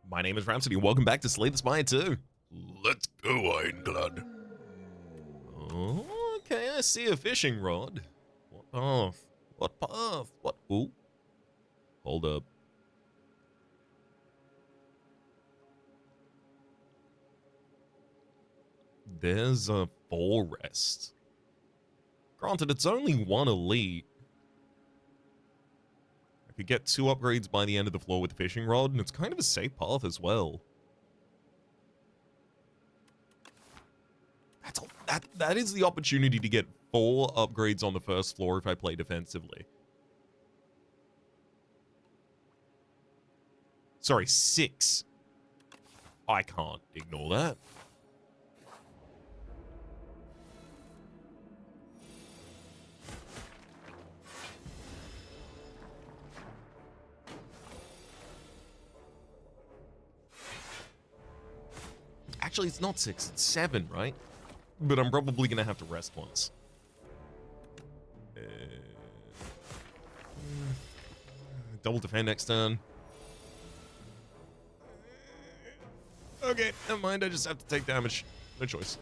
My name is Rhapsody, and welcome back to Slay the Spire 2. Let's go, Clad. Oh, okay, I see a fishing rod. What path? What path? What? Ooh. Hold up. There's a forest. Granted, it's only one elite. I could get 2 upgrades by the end of the floor with the fishing rod, and it's kind of a safe path as well. That is the opportunity to get 4 upgrades on the first floor if I play defensively. Sorry, 6. I can't ignore that. Actually, it's not 6, it's 7, right? But I'm probably going to have to rest once. Double defend next turn. Okay, never mind, I just have to take damage. No choice.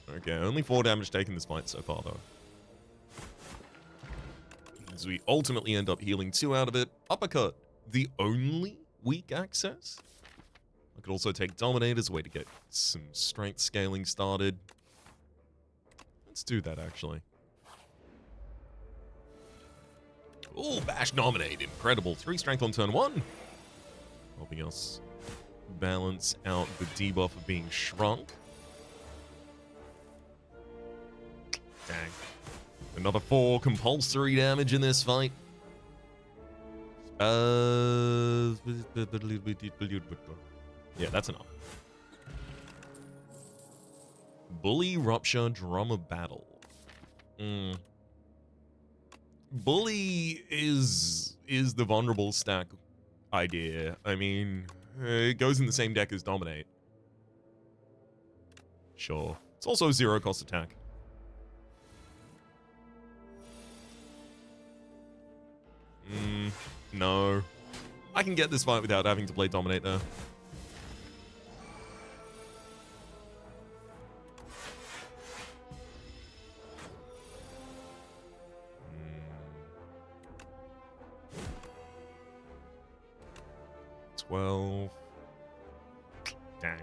Okay, only 4 damage taken this fight so far, though. As we ultimately end up healing 2 out of it. Uppercut, the only weak access. I could also take Dominate as a way to get some strength scaling started. Let's do that, actually. Ooh, Bash Dominate. Incredible. 3 strength on turn 1. Helping us balance out the debuff of being shrunk. Dang. Another 4 compulsory damage in this fight. Yeah, that's enough. Bully, Rupture, Drummer, Battle. Bully is the vulnerable stack idea. I mean, it goes in the same deck as Dominate. Sure. It's also 0 cost attack. No. I can get this fight without having to play Dominate there. Well, dang.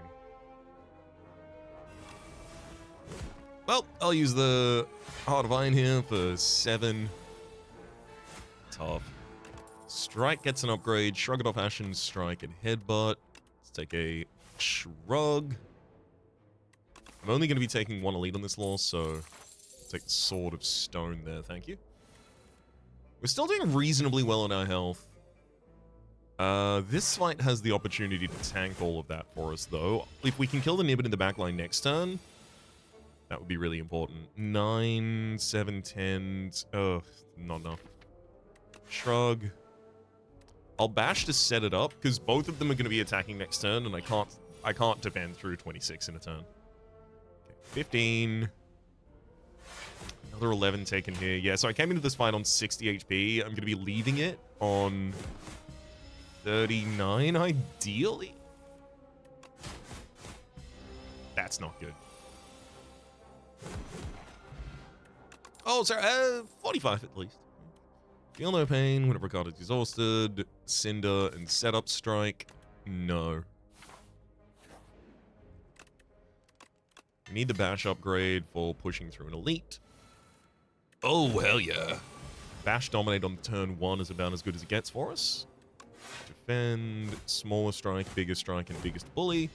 Well, I'll use the Heart of Iron here for 7. Tough. Strike gets an upgrade. Shrug it off Ashen, Strike, and Headbutt. Let's take a Shrug. I'm only going to be taking 1 elite on this law, so I'll take the Sword of Stone there, thank you. We're still doing reasonably well on our health. This fight has the opportunity to tank all of that for us, though. If we can kill the Nibbit in the backline next turn, that would be really important. 9, 7, 10. Oh, not enough. Shrug. I'll bash to set it up, because both of them are going to be attacking next turn, and I can't defend through 26 in a turn. Okay, 15. Another 11 taken here. Yeah, so I came into this fight on 60 HP. I'm going to be leaving it on 39, ideally? That's not good. Oh, sorry, 45 at least. Feel no pain whenever a card is exhausted. Cinder and setup strike. No. We need the bash upgrade for pushing through an elite. Oh, hell yeah. Bash Dominate on turn 1 is about as good as it gets for us. Defend, smaller strike, bigger strike, and biggest bully.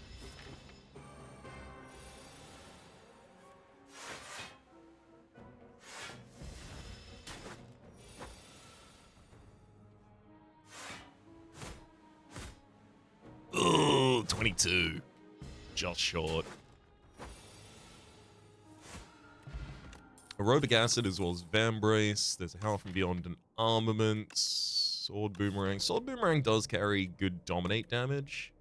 Oh, 22. Just short. Aerobic Acid as well as Vambrace. There's a Howl from Beyond and Armament. Sword Boomerang. Sword Boomerang does carry good Dominate damage.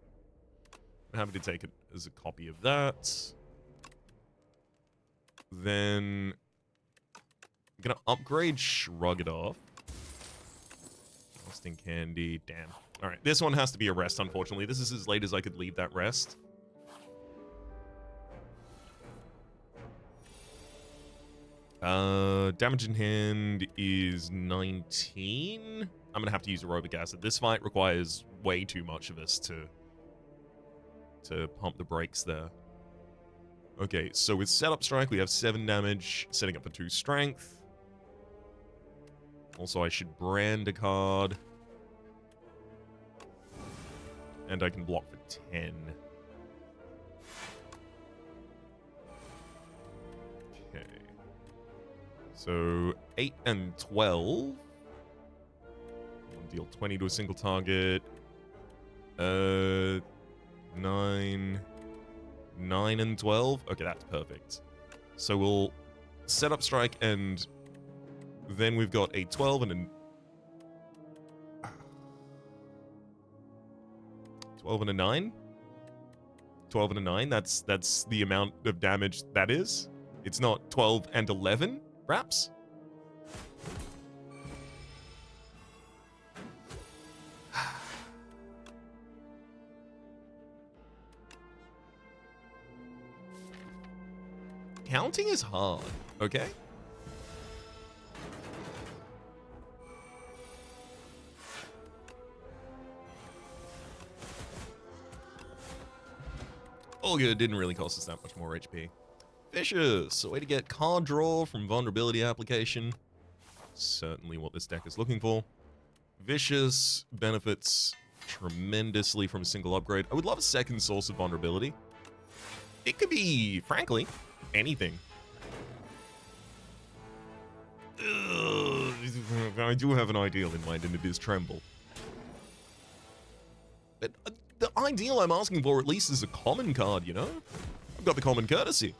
I'm happy to take it as a copy of that. Then I'm going to upgrade Shrug It Off. Instant Candy. Damn. All right, this one has to be a rest, unfortunately. This is as late as I could leave that rest. Damage in hand is 19. I'm gonna have to use aerobic acid. This fight requires way too much of us to pump the brakes there. Okay, so with setup strike, we have 7 damage, setting up for 2 strength. Also, I should brand a card. And I can block for 10. Okay. So, 8 and 12. Deal 20 to a single target. 9 and 12. Okay, that's perfect. So we'll set up strike, and then we've got a 12 and a 12 and a 9. 12 and a 9. That's the amount of damage that is. It's not 12 and 11, perhaps. Counting is hard, okay? All good, didn't really cost us that much more HP. Vicious, a way to get card draw from vulnerability application. Certainly what this deck is looking for. Vicious benefits tremendously from a single upgrade. I would love a second source of vulnerability. It could be, frankly, anything. I do have an ideal in mind, and it is Tremble. But the ideal I'm asking for, at least, is a common card, you know? I've got the common courtesy.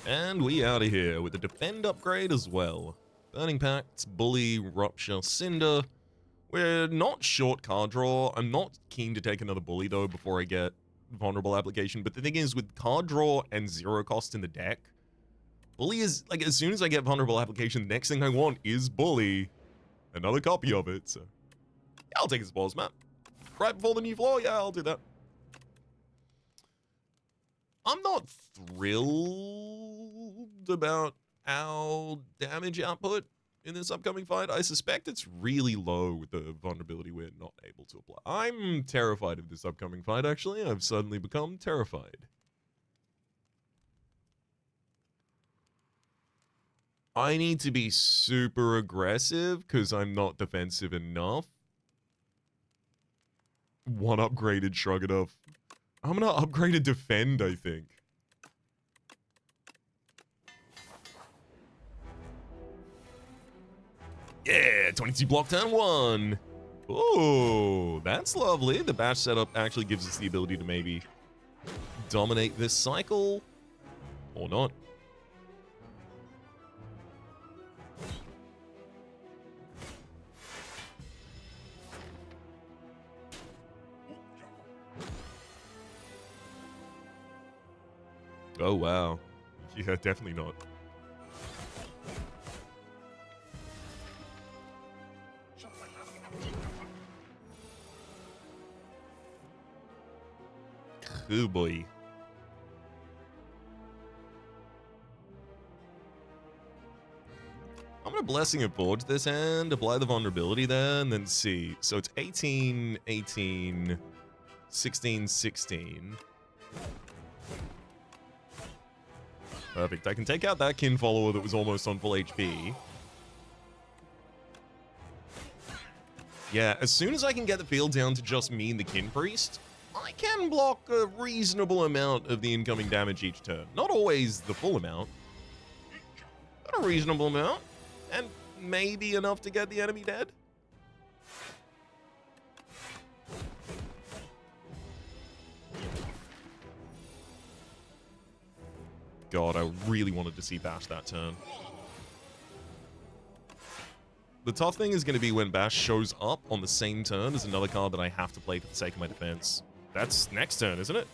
And we out of here with the Defend upgrade as well. Burning Pact, Bully, Rupture, Cinder. We're not short card draw. I'm not keen to take another Bully, though, before I get Vulnerable Application. But the thing is, with card draw and 0 cost in the deck, Bully is, like, as soon as I get Vulnerable Application, the next thing I want is Bully. Another copy of it, so... Yeah, I'll take his balls, Matt. Right before the new floor? Yeah, I'll do that. I'm not thrilled about our damage output in this upcoming fight. I suspect it's really low with the vulnerability we're not able to apply. I'm terrified of this upcoming fight, actually. I've suddenly become terrified. I need to be super aggressive because I'm not defensive enough. One upgraded, shrug it off. I'm gonna upgrade a Defend, I think. Yeah, 22 block turn 1. Oh, that's lovely. The bash setup actually gives us the ability to maybe dominate this cycle. Or not. Oh, wow. Yeah, definitely not. Oh boy. I'm gonna Blessing of Forge this hand, apply the vulnerability there, and then see. So it's 18, 18, 16, 16. Perfect. I can take out that kin follower that was almost on full HP. Yeah, as soon as I can get the field down to just me and the kin priest, I can block a reasonable amount of the incoming damage each turn. Not always the full amount, but a reasonable amount. And maybe enough to get the enemy dead. God, I really wanted to see Bash that turn. The tough thing is going to be when Bash shows up on the same turn as another card that I have to play for the sake of my defense. That's next turn, isn't it?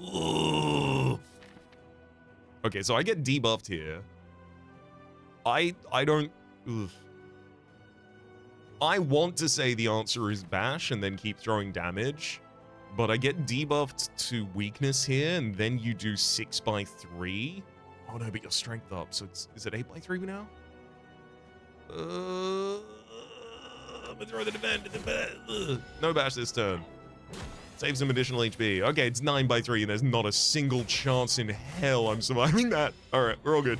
Ugh. Okay, so I get debuffed here. I don't... Ugh. I want to say the answer is bash and then keep throwing damage, but I get debuffed to weakness here, and then you do 6x3. Oh no, but your strength up, so is it 8x3 now? I'm gonna throw the defend. No bash this turn. Save some additional HP. Okay, it's 9x3, and there's not a single chance in hell I'm surviving that. Alright, we're all good.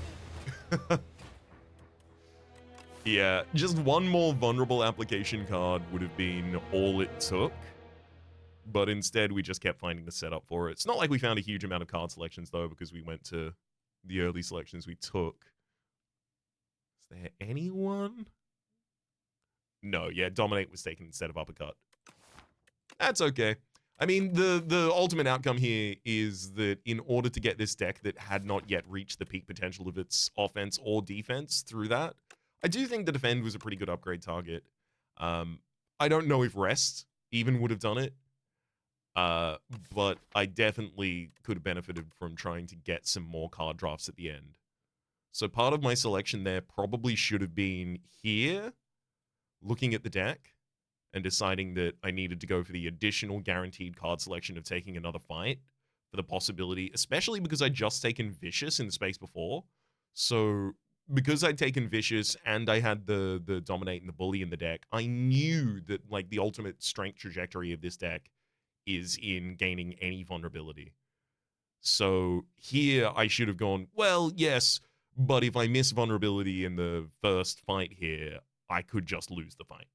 Yeah, just one more vulnerable application card would have been all it took. But instead, we just kept finding the setup for it. It's not like we found a huge amount of card selections, though, because we went to the early selections we took. Is there anyone? No, yeah, Dominate was taken instead of Uppercut. That's okay. I mean, the ultimate outcome here is that in order to get this deck that had not yet reached the peak potential of its offense or defense through that, I do think the Defend was a pretty good upgrade target. I don't know if Rest even would have done it, but I definitely could have benefited from trying to get some more card drafts at the end. So part of my selection there probably should have been here, looking at the deck, and deciding that I needed to go for the additional guaranteed card selection of taking another fight for the possibility, especially because I'd just taken Vicious in the space before. So because I'd taken Vicious and I had the Dominate and the Bully in the deck, I knew that like the ultimate strength trajectory of this deck is in gaining any vulnerability. So here I should have gone, well, yes, but if I miss vulnerability in the first fight here, I could just lose the fight.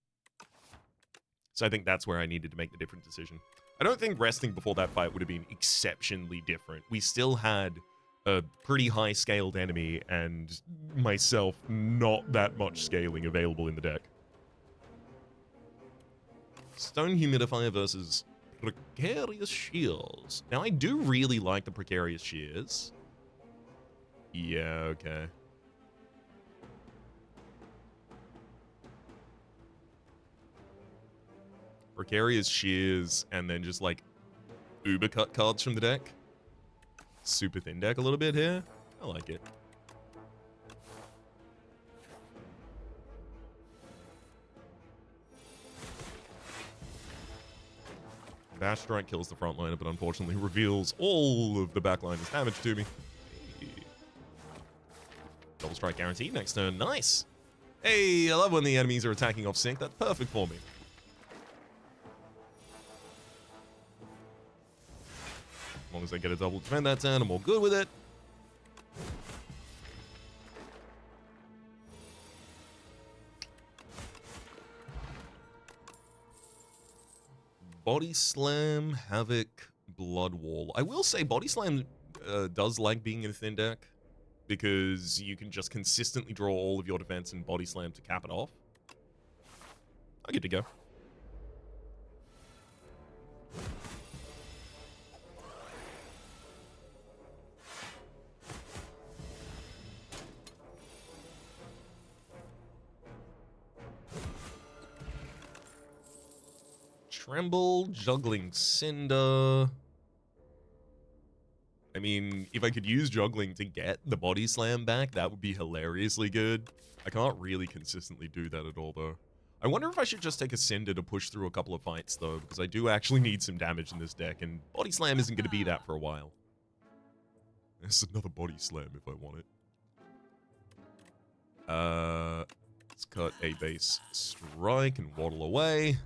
So I think that's where I needed to make the different decision. I don't think resting before that fight would have been exceptionally different. We still had a pretty high scaled enemy and myself not that much scaling available in the deck. Stone Humidifier versus Precarious Shears. Now I do really like the Precarious Shears. Yeah, okay. Precarious Shears, and then just like uber cut cards from the deck. Super thin deck a little bit here. I like it. Bash Strike kills the frontliner, but unfortunately reveals all of the backliner's damage to me. Hey. Double Strike guaranteed next turn. Nice. Hey, I love when the enemies are attacking off sync. That's perfect for me. As long as I get a double defend that turn, I'm all good with it. Body Slam, Havoc, Blood Wall. I will say Body Slam does like being in a thin deck because you can just consistently draw all of your defense and Body Slam to cap it off. I get to go. Tremble, Juggling Cinder. I mean, if I could use Juggling to get the Body Slam back, that would be hilariously good. I can't really consistently do that at all, though. I wonder if I should just take a Cinder to push through a couple of fights, though, because I do actually need some damage in this deck, and Body Slam isn't going to be that for a while. There's another Body Slam if I want it. Let's cut a base strike and waddle away.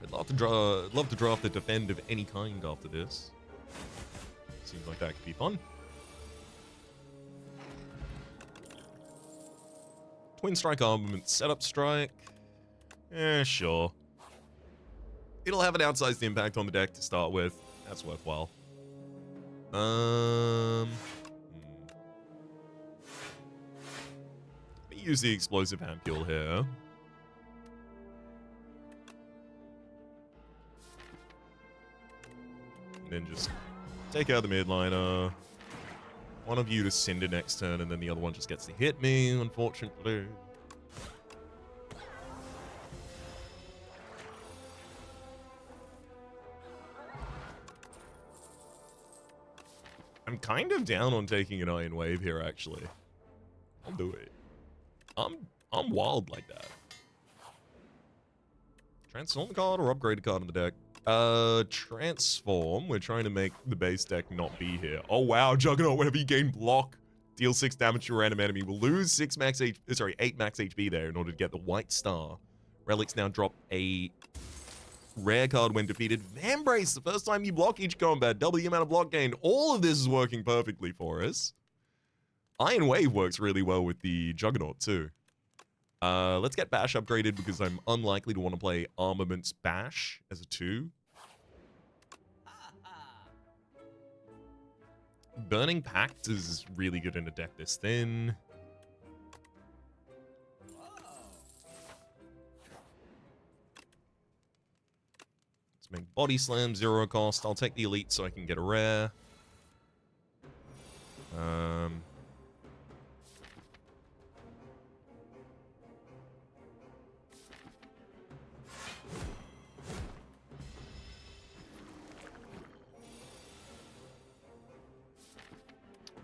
I'd love to draft the defend of any kind after this. Seems like that could be fun. Twin Strike Armament Setup Strike. Sure. It'll have an outsized impact on the deck to start with. That's worthwhile. Let me use the Explosive Ampule here. And then just take out the midliner. One of you to Cinder next turn, and then the other one just gets to hit me, unfortunately. I'm kind of down on taking an Iron Wave here, actually. I'll do it. I'm wild like that. Transform card or upgrade a card on the deck? Transform. We're trying to make the base deck not be here. Oh wow, Juggernaut, whenever you gain block, deal 6 damage to a random enemy. We'll lose 8 max HP there in order to get the white star. Relics now drop a rare card when defeated. Vambrace, the first time you block each combat, double the amount of block gained. All of this is working perfectly for us. Iron Wave works really well with the Juggernaut too. Let's get Bash upgraded because I'm unlikely to want to play Armaments Bash as a 2. Burning Pact is really good in a deck this thin. Let's make Body Slam 0 cost. I'll take the Elite so I can get a rare.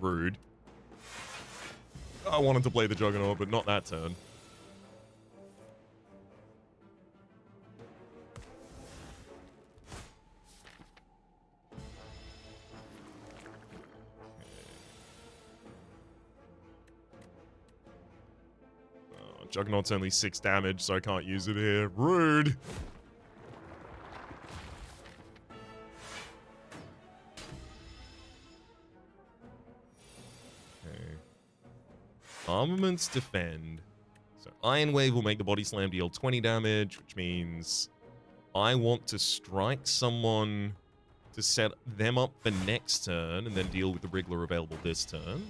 Rude. I wanted to play the Juggernaut, but not that turn. Juggernaut's only 6 damage, so I can't use it here. Rude! Armaments defend. So Iron Wave will make the Body Slam deal 20 damage, which means I want to strike someone to set them up for next turn and then deal with the Wriggler available this turn.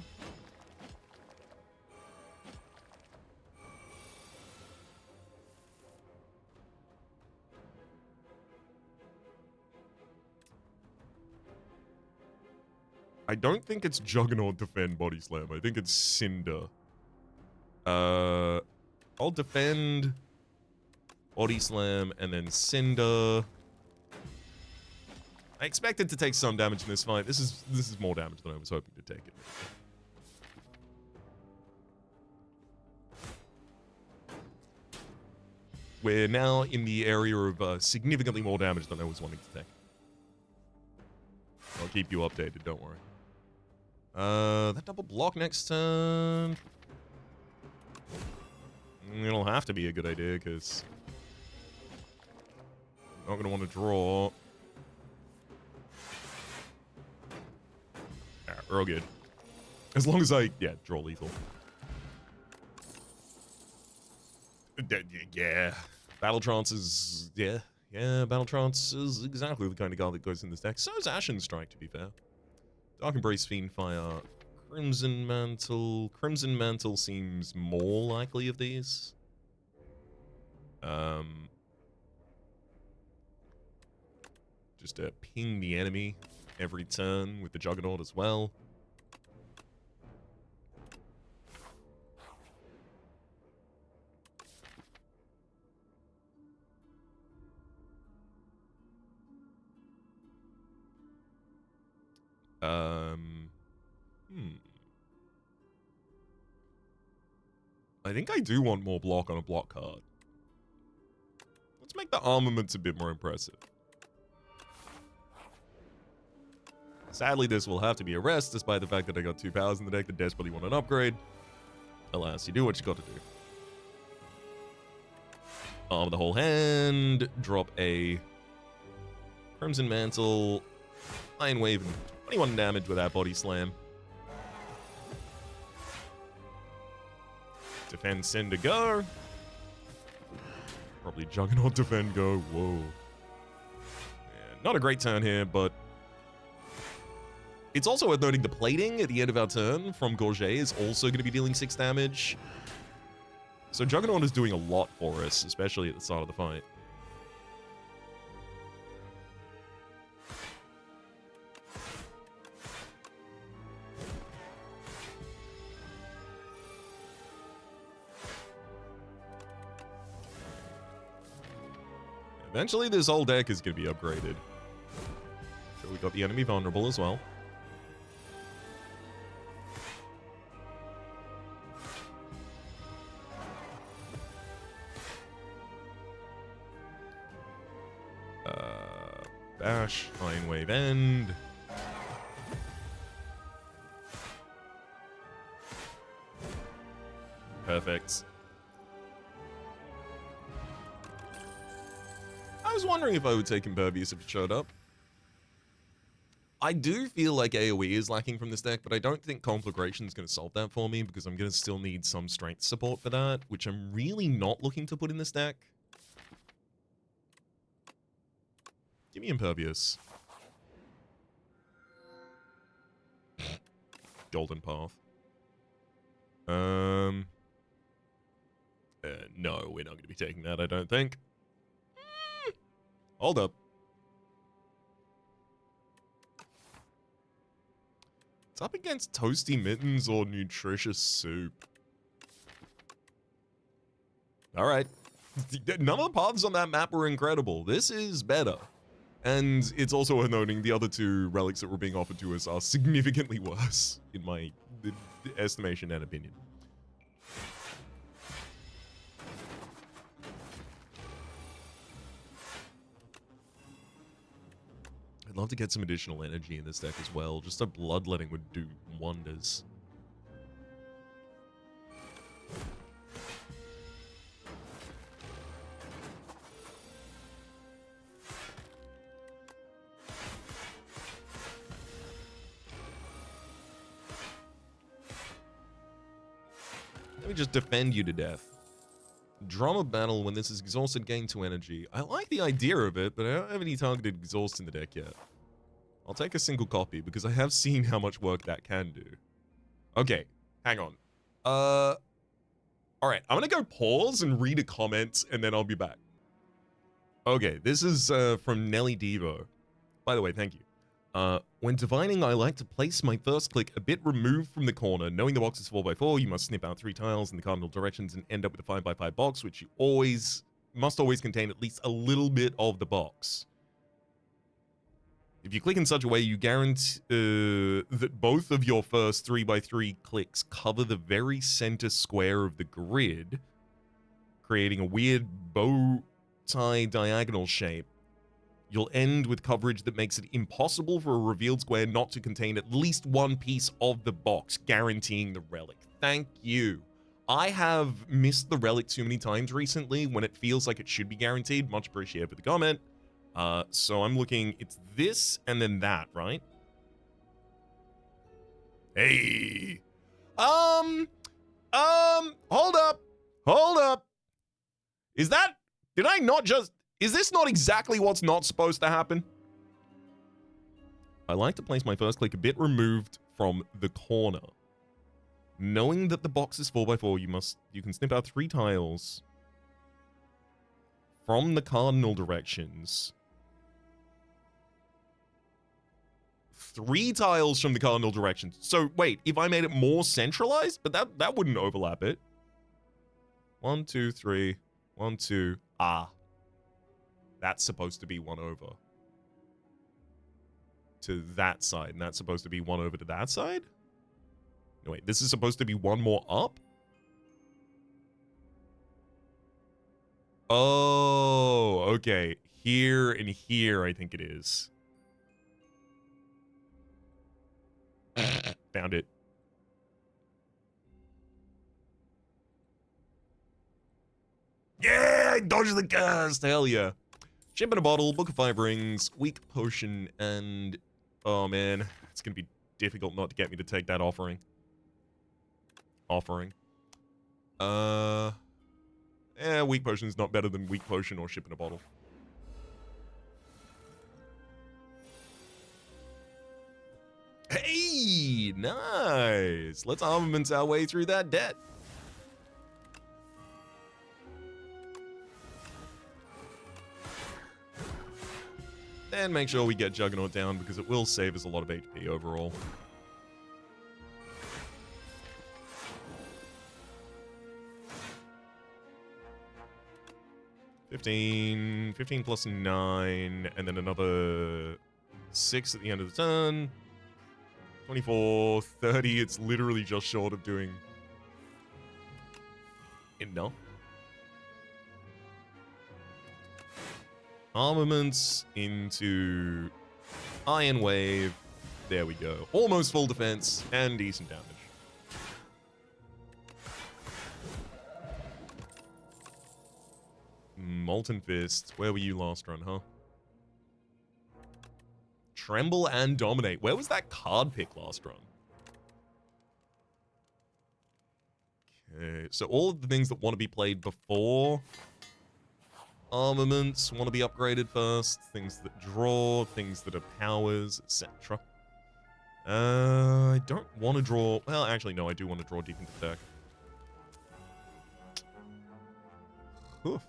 I don't think it's Juggernaut defend Body Slam. I think it's Cinder. I'll defend Body Slam and then Cinder. I expected to take some damage in this fight. This is more damage than I was hoping to take it. We're now in the area of significantly more damage than I was wanting to take. I'll keep you updated, don't worry. That double block next turn. It'll have to be a good idea, because I'm not going to want to draw. Alright, we're all good. As long as I, draw lethal. Yeah. Battle Trance is, Battle Trance is exactly the kind of card that goes in this deck. So is Ashen Strike, to be fair. Dark Embrace, Fiend Fire, Crimson Mantle. Crimson Mantle seems more likely of these. Just to ping the enemy every turn with the Juggernaut as well. I think I do want more block on a block card. Let's make the armaments a bit more impressive. Sadly, this will have to be a rest, despite the fact that I got 2 powers in the deck that desperately want an upgrade. Alas, you do what you got to do. Arm the whole hand, drop a Crimson Mantle, Iron Wave, and 21 damage with that Body Slam. Defend, Cinder, go. Probably Juggernaut, defend, go. Whoa. Yeah, not a great turn here, but it's also worth noting the plating at the end of our turn from Gorget is also going to be dealing 6 damage. So Juggernaut is doing a lot for us, especially at the start of the fight. Eventually, this whole deck is going to be upgraded. So we got the enemy vulnerable as well. Bash, Iron Wave End. Perfect. I was wondering if I would take Impervious if it showed up. I do feel like AoE is lacking from this deck, but I don't think Conflagration is going to solve that for me because I'm going to still need some strength support for that, which I'm really not looking to put in this deck. Give me Impervious. Golden Path. No, we're not going to be taking that, I don't think. Hold up. It's up against Toasty Mittens or Nutritious Soup. Alright. None of the paths on that map were incredible. This is better. And it's also worth noting the other two relics that were being offered to us are significantly worse, in my estimation and opinion. I'd love to get some additional energy in this deck as well. Just a bloodletting would do wonders. Let me just defend you to death. Drama battle when this is exhausted, gain 2 energy. I like the idea of it, but I don't have any targeted exhaust in the deck yet. I'll take a single copy because I have seen how much work that can do. Okay, hang on. Alright, I'm gonna go pause and read a comment and then I'll be back. Okay, this is from Nelly Devo. By the way, thank you. When divining, I like to place my first click a bit removed from the corner. Knowing the box is 4x4, you must snip out 3 tiles in the cardinal directions and end up with a 5x5 box, which you must always contain at least a little bit of the box. If you click in such a way, you guarantee that both of your first 3x3 clicks cover the very center square of the grid, creating a weird bow tie diagonal shape. You'll end with coverage that makes it impossible for a revealed square not to contain at least one piece of the box, guaranteeing the relic. Thank you. I have missed the relic too many times recently when it feels like it should be guaranteed. Much appreciated for the comment. So I'm looking, it's this and then that, right? Hey. Hold up. Is this not exactly what's not supposed to happen? I like to place my first click a bit removed from the corner. Knowing that the box is 4x4, you can snip out 3 tiles from the cardinal directions. 3 tiles from the cardinal directions. So wait, if I made it more centralized, but that wouldn't overlap it. 1, 2, 3. 1, 2. Ah. That's supposed to be 1 over to that side, and that's supposed to be 1 over to that side? No, wait, this is supposed to be 1 more up? Oh, okay. Here and here, I think it is. Found it. Yeah, I dodged the cast. Hell yeah. Chip in a bottle, Book of 5 Rings, Weak Potion, and... Oh, man. It's going to be difficult not to get me to take that offering. Yeah, Weak Potion is not better than Weak Potion or Ship in a Bottle. Hey! Nice! Let's armament our way through that debt. And make sure we get Juggernaut down because it will save us a lot of HP overall. $15 plus 9, and then another 6 at the end of the turn. 24, 30, it's literally just short of doing enough. Armaments into Iron Wave. There we go. Almost full defense and decent damage. Molten Fist. Where were you last run, huh? Tremble and Dominate. Where was that card pick last run? Okay, so all of the things that want to be played before armaments want to be upgraded first. Things that draw, things that are powers, etc. I don't want to draw... Well, actually, no, I do want to draw deep into the deck. Oof.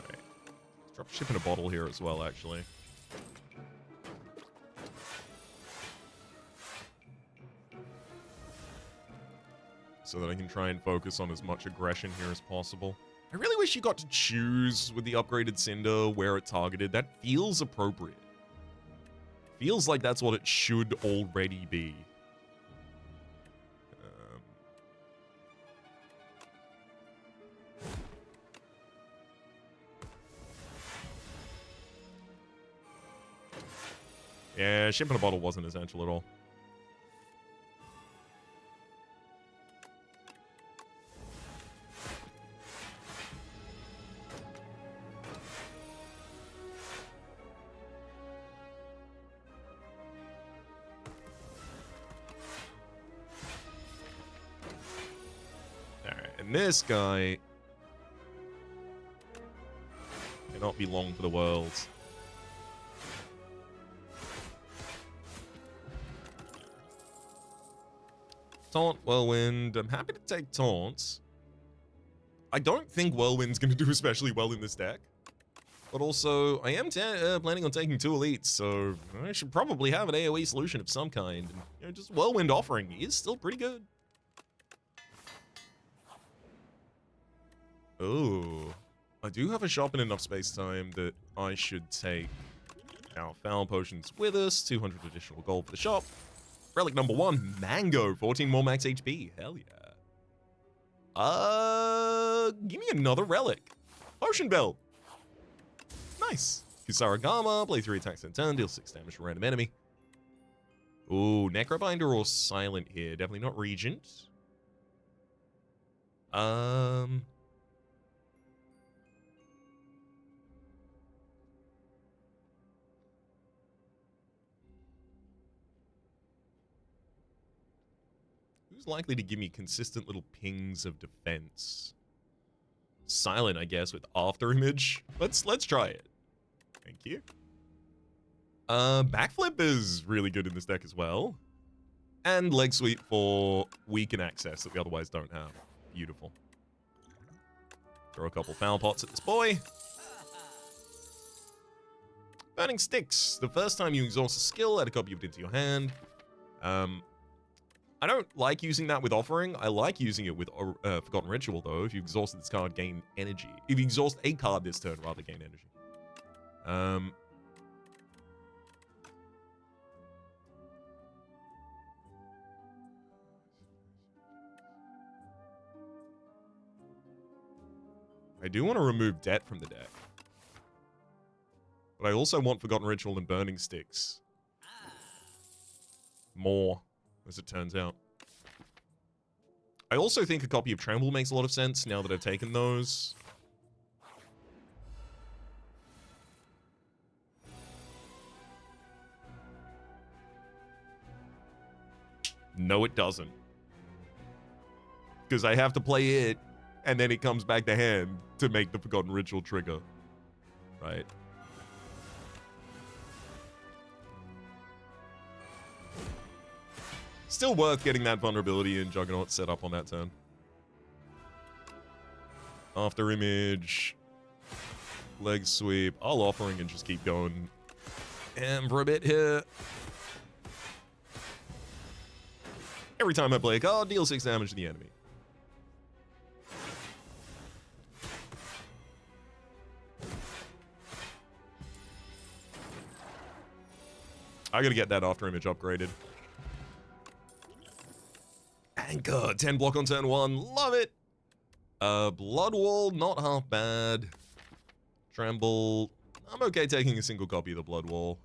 Alright. Drop ship in a bottle here as well, actually. So that I can try and focus on as much aggression here as possible. I really wish you got to choose with the upgraded Cinder where it targeted. That feels appropriate. Feels like that's what it should already be. Yeah, ship in a bottle wasn't essential at all. This guy cannot be long for the world. Taunt, Whirlwind. I'm happy to take taunts. I don't think Whirlwind's going to do especially well in this deck. But also, I am planning on taking 2 elites, so I should probably have an AoE solution of some kind. And, you know, just Whirlwind offering is still pretty good. Oh, I do have a shop in enough space-time that I should take our Foul Potions with us. 200 additional gold for the shop. Relic number 1, Mango. 14 more max HP. Hell yeah. Give me another relic. Potion Belt. Nice. Kusarigama. Play 3 attacks in a turn. Deal 6 damage to random enemy. Ooh, Necrobinder or Silent here. Definitely not Regent. Who's likely to give me consistent little pings of defense? Silent, I guess, with After Image. Let's try it. Thank you. Backflip is really good in this deck as well. And Leg Sweep for weaken access that we otherwise don't have. Beautiful. Throw a couple Foul Pots at this boy. Burning Sticks. The first time you exhaust a skill, add a copy of it into your hand. I don't like using that with Offering. I like using it with Forgotten Ritual, though. If you exhausted this card, gain energy. If you exhaust a card this turn, rather gain energy. I do want to remove Debt from the deck. But I also want Forgotten Ritual and Burning Sticks. More, as it turns out. I also think a copy of Tremble makes a lot of sense now that I've taken those. No, it doesn't. Because I have to play it, and then it comes back to hand to make the Forgotten Ritual trigger. Right? Still worth getting that vulnerability and Juggernaut set up on that turn. After Image. Leg Sweep. I'll Offering and just keep going. And for a bit here. Every time I play a card, deal 6 damage to the enemy. I gotta get that After Image upgraded. Anchor, 10 block on turn 1, love it. Blood Wall, not half bad. Tremble, I'm okay taking a single copy of the Blood Wall.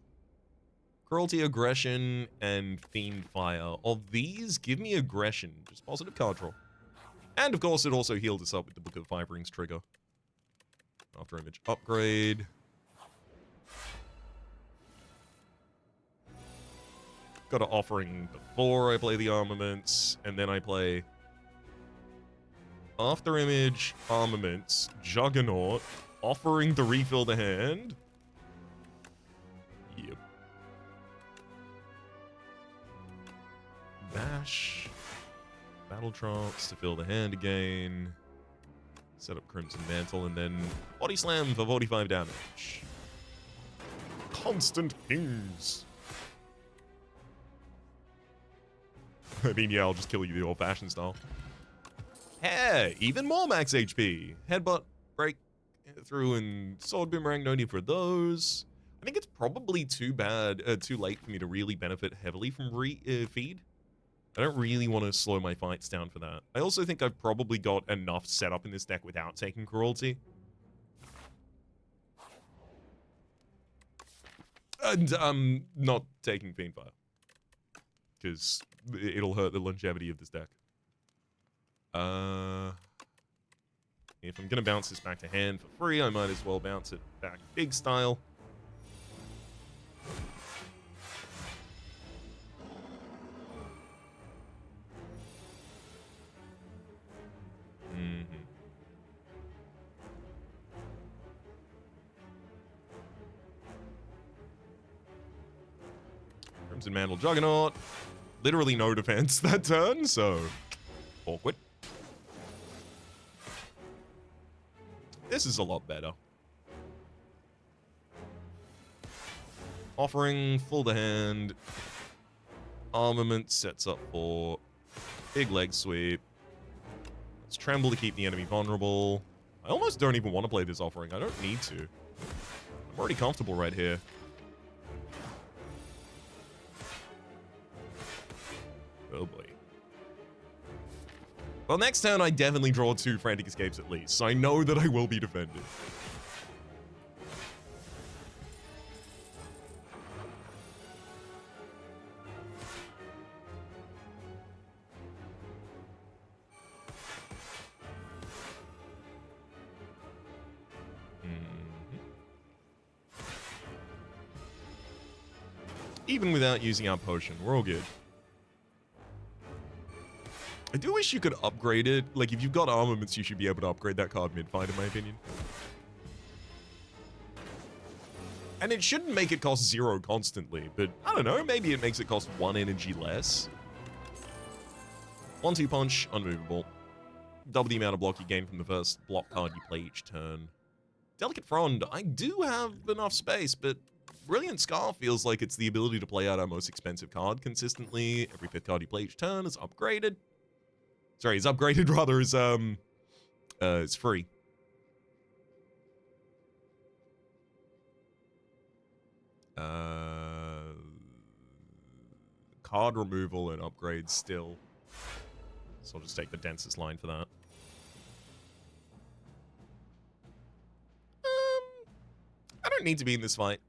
Cruelty, Aggression, and Fiend Fire. Of these, give me Aggression, just positive card draw. And of course, it also healed us up with the Book of Five Rings trigger. After image upgrade. Got an offering before I play the armaments, and then I play after image, armaments, Juggernaut, offering to refill the hand. Yep. Bash. Battle Trance to fill the hand again. Set up Crimson Mantle, and then Body Slam for 45 damage. Constant pings. I mean, yeah, I'll just kill you the old-fashioned style. Hey, even more max HP. Headbutt, break through, and sword boomerang. No need for those. I think it's probably too late for me to really benefit heavily from feed. I don't really want to slow my fights down for that. I also think I've probably got enough set up in this deck without taking Cruelty. And I'm not taking Fiendfire. Because it'll hurt the longevity of this deck. If I'm going to bounce this back to hand for free, I might as well bounce it back big style. Crimson Mantle Juggernaut. Literally no defense that turn, so awkward. This is a lot better. Offering, full to hand. Armament sets up for big leg sweep. Let's Tremble to keep the enemy vulnerable. I almost don't even want to play this offering. I don't need to. I'm already comfortable right here. Oh boy. Well, next turn I definitely draw 2 Frantic Escapes at least, so I know that I will be defended. Even without using our potion, we're all good. I do wish you could upgrade it. Like, if you've got armaments, you should be able to upgrade that card mid-fight, in my opinion. And it shouldn't make it cost 0 constantly, but I don't know, maybe it makes it cost 1 energy less. 1-2 punch, unmovable. Double the amount of block you gain from the first block card you play each turn. Delicate Frond, I do have enough space, but Brilliant Scar feels like it's the ability to play out our most expensive card consistently. Every 5th card you play each turn is upgraded. Sorry, it's upgraded rather as, it's free. Card removal and upgrades still. So I'll just take the densest line for that. I don't need to be in this fight.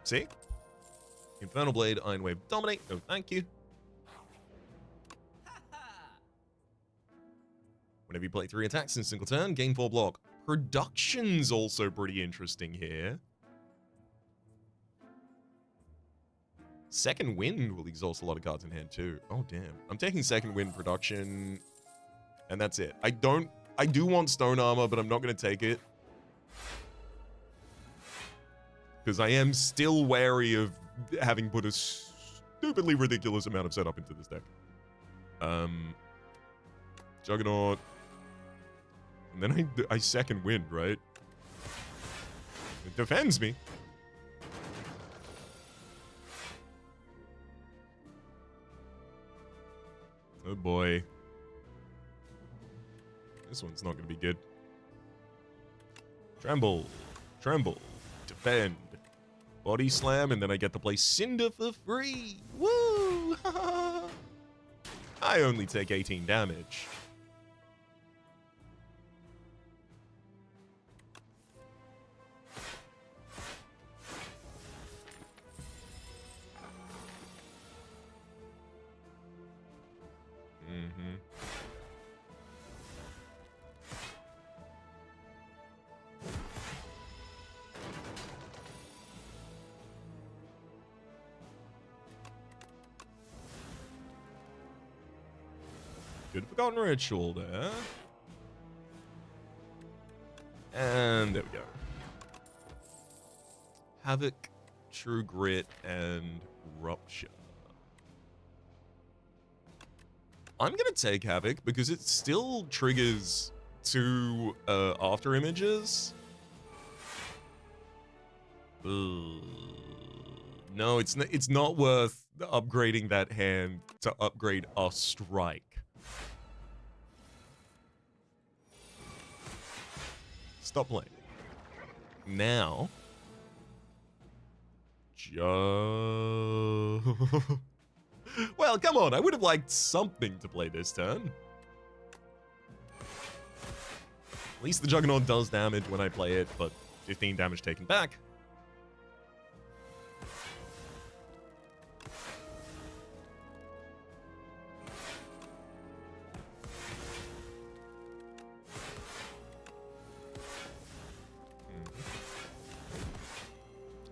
See? Infernal Blade, Iron Wave, Dominate. No, thank you. Whenever you play 3 attacks in a single turn, gain 4 block. Production's also pretty interesting here. Second Wind will exhaust a lot of cards in hand too. Oh, damn. I'm taking Second Wind Production, and that's it. I do want Stone Armor, but I'm not going to take it. Because I am still wary of having put a stupidly ridiculous amount of setup into this deck. Juggernaut. And then I Second Wind, right? It defends me. Oh boy. This one's not going to be good. Tremble. Tremble. Defend. Body Slam, and then I get to play Cinder for free. Woo! I only take 18 damage. Good Forgotten Ritual there. And there we go. Havoc, True Grit, and Rupture. I'm going to take Havoc because it still triggers 2 after images. Ugh. No, it's not worth upgrading that hand to upgrade a strike. Stop playing. Now, well, come on. I would have liked something to play this turn. At least the Juggernaut does damage when I play it, but 15 damage taken back.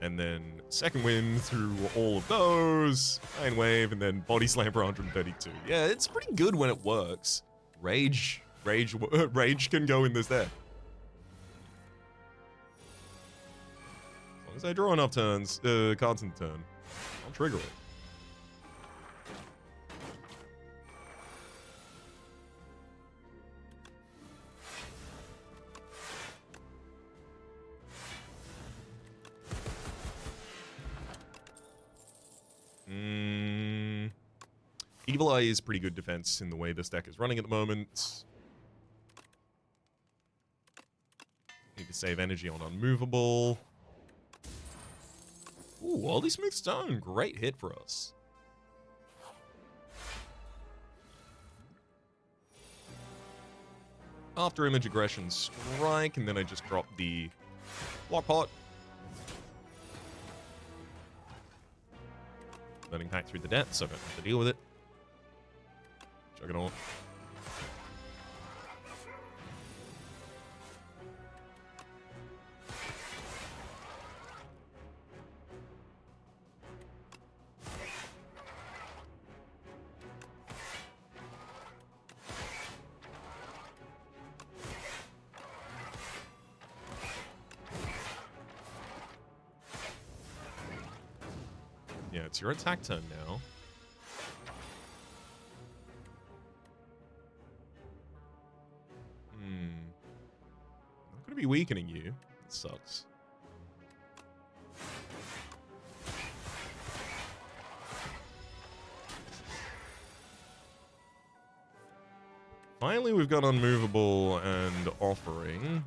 And then second wind through all of those, Iron Wave, and then Body Slam for 132. Yeah, it's pretty good when it works. Rage can go in this deck. As long as I draw enough turns, cards in turn, I'll trigger it. Evil Eye is pretty good defense in the way this deck is running at the moment. Need to save energy on Unmovable. Ooh, Oddly Smooth Stone. Great hit for us. After Image Aggression Strike, and then I just drop the Block Pot. Burning Pact through the depths, so I don't have to deal with it. Juggernaut. Yeah, it's your attack turn now. I'm gonna be weakening you. It sucks. Finally, we've got Unmovable and Offering.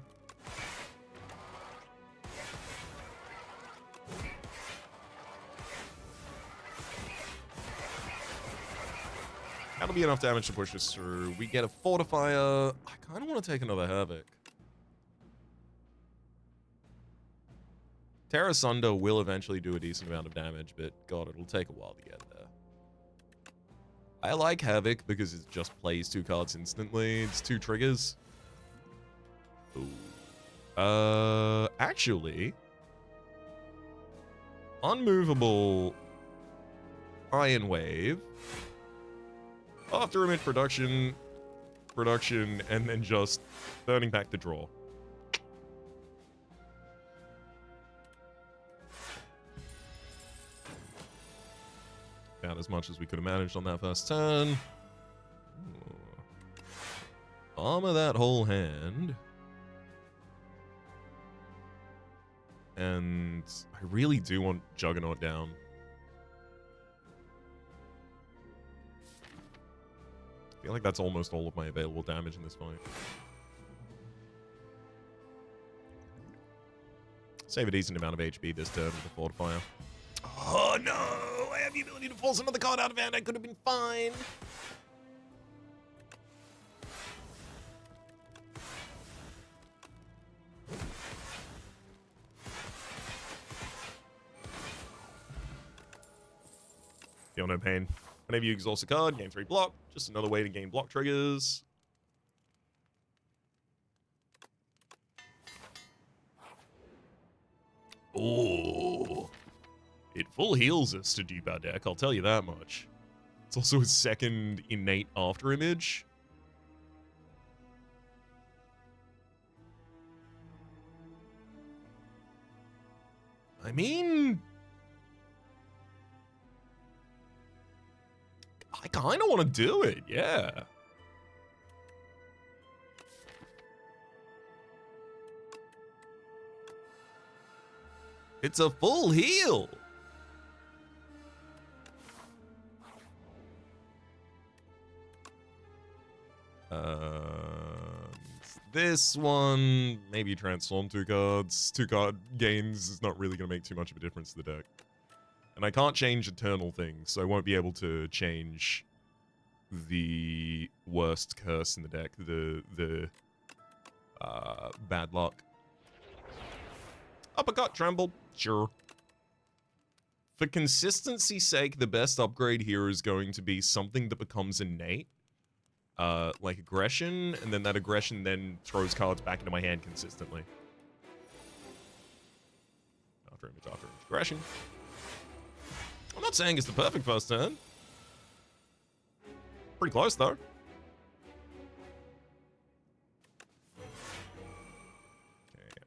That'll be enough damage to push us through. We get a Fortifier. I kind of want to take another Havoc. Terra Sunder will eventually do a decent amount of damage, but God, it'll take a while to get there. I like Havoc because it just plays 2 cards instantly. It's 2 triggers. Ooh. Actually, Unmovable, Iron Wave, after Image production, and then just Burning Pact to draw. About as much as we could have managed on that first turn. Ooh. Armor that whole hand. And I really do want Juggernaut down. I feel like that's almost all of my available damage in this fight. Save a decent amount of HP this turn with the Fortifier. Oh no! I have the ability to force another card out of hand. I could have been fine. Feel no pain. Whenever you exhaust a card, gain 3 block. Just another way to gain block triggers. Oh. It full heals us to dupe our deck, I'll tell you that much. It's also a second innate after image. I mean, I kind of want to do it, yeah. It's a full heal. This one, maybe transform 2 cards. 2 card gains is not really going to make too much of a difference to the deck. And I can't change eternal things, so I won't be able to change the worst curse in the deck, the bad luck. Uppercut, tremble, sure. For consistency's sake, the best upgrade here is going to be something that becomes innate. Like aggression, and then that aggression then throws cards back into my hand consistently. After image, aggression. I'm not saying it's the perfect first turn. Pretty close, though. Okay.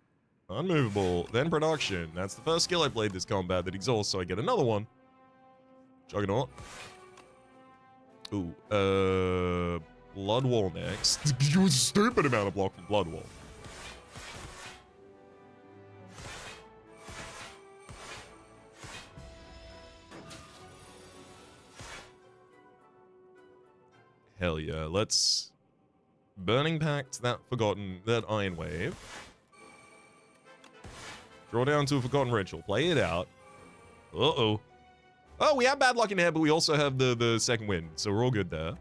Unmovable, then production. That's the first skill I played this combat that exhausts, so I get another one. Juggernaut. Ooh, Blood Wall next. You a stupid amount of block from Blood Wall. Hell yeah, let's Burning Pact, that Iron Wave. Draw down to a Forgotten Ritual, play it out. Uh-oh. Oh, we have bad luck in hand, but we also have the second wind, so we're all good there.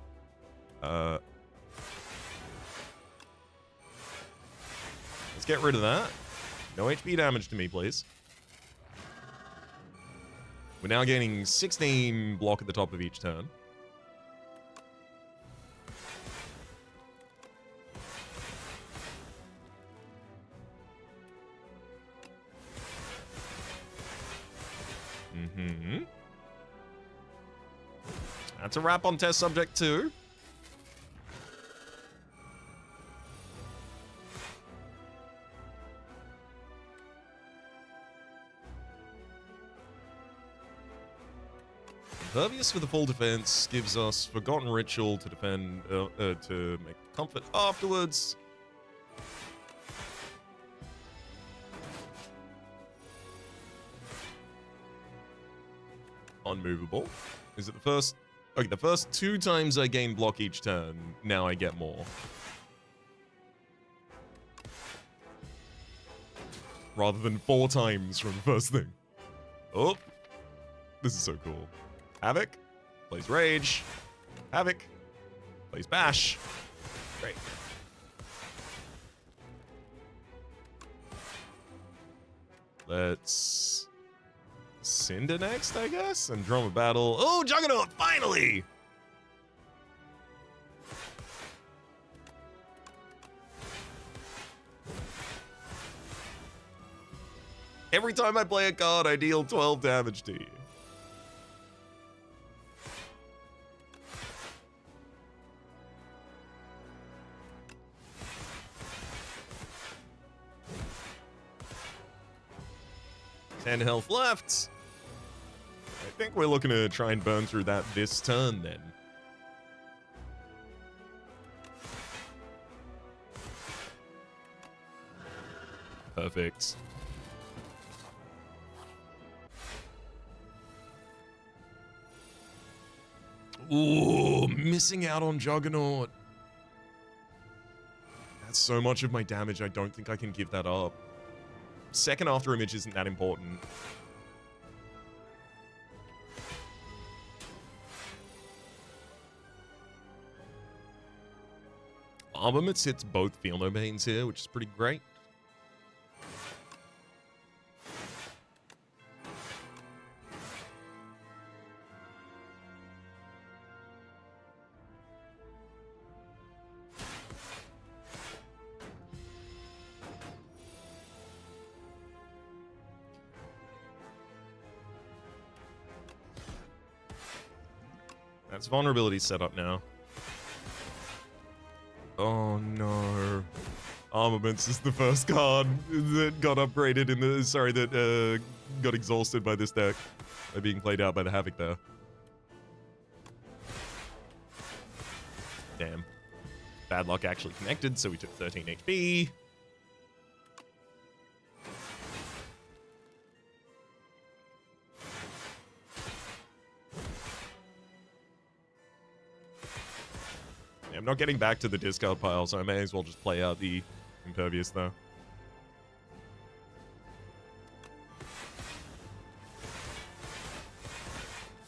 Let's get rid of that. No HP damage to me, please. We're now gaining 16 block at the top of each turn. That's a wrap on test subject 2. Impervious for the full defense gives us Forgotten Ritual to defend, to make comfort afterwards. Unmovable. Is it the first? Okay, the first 2 times I gain block each turn, now I get more. Rather than 4 times from the first thing. Oh, this is so cool. Havoc, plays Rage. Havoc, plays Bash. Great. Let's Cinder next, I guess, and Drum of Battle. Oh, Juggernaut, finally! Every time I play a card, I deal 12 damage to you. And health left. I think we're looking to try and burn through that this turn then. Perfect. Ooh, missing out on Juggernaut. That's so much of my damage, I don't think I can give that up. Second after image isn't that important. Armaments hits both Feel No Pains here, which is pretty great. That's vulnerability set up now. Oh no. Armaments is the first card that got upgraded in the... Sorry, that got exhausted by this deck. By being played out by the Havoc there. Damn. Bad luck actually connected, so we took 13 HP. Yeah, I'm not getting back to the discard pile, so I may as well just play out the Impervious though.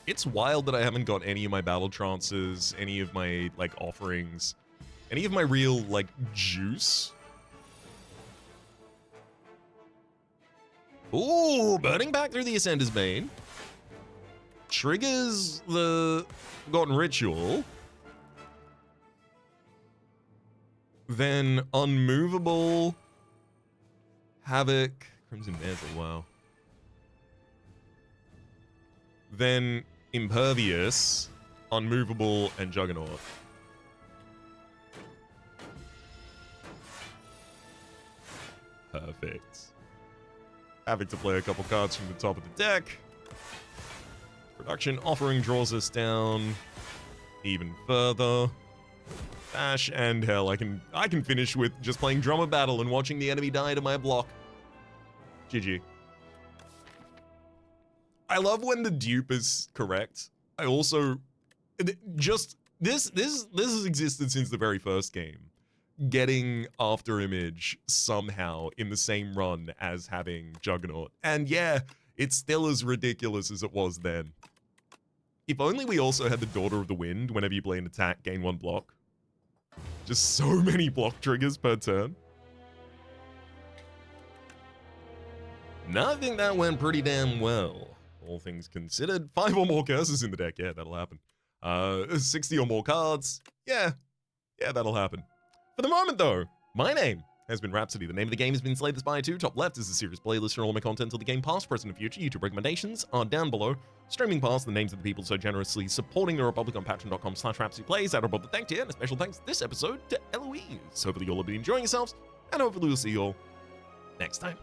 It's wild that I haven't got any of my battle trances, any of my, like, offerings, any of my real, like, juice. Ooh, burning back through the Ascender's Bane. Triggers the Forgotten Ritual. Then Unmovable, Havoc, Crimson Dazzle, wow. Then Impervious, Unmovable, and Juggernaut. Perfect. Having to play a couple cards from the top of the deck. Production Offering draws us down even further. Dash and hell, I can finish with just playing Drummer Battle and watching the enemy die to my block. GG. I love when the dupe is correct. I also just this has existed since the very first game. Getting After Image somehow in the same run as having Juggernaut. And yeah, it's still as ridiculous as it was then. If only we also had the Daughter of the Wind whenever you play an attack, gain 1 block. Just so many block triggers per turn. No, I think that went pretty damn well. All things considered. 5 or more curses in the deck. Yeah, that'll happen. 60 or more cards. Yeah, that'll happen. For the moment, though, my name has been Rhapsody. The name of the game has been Slay the Spire 2. Top left is a series playlist for all my content till the game past, present, and future. YouTube recommendations are down below. Streaming past the names of the people so generously supporting the Republic on patreon.com/RhapsodyPlays. Out above the thank you, and a special thanks this episode to Eloise. Hopefully you'll all be enjoying yourselves, and hopefully we'll see you all next time.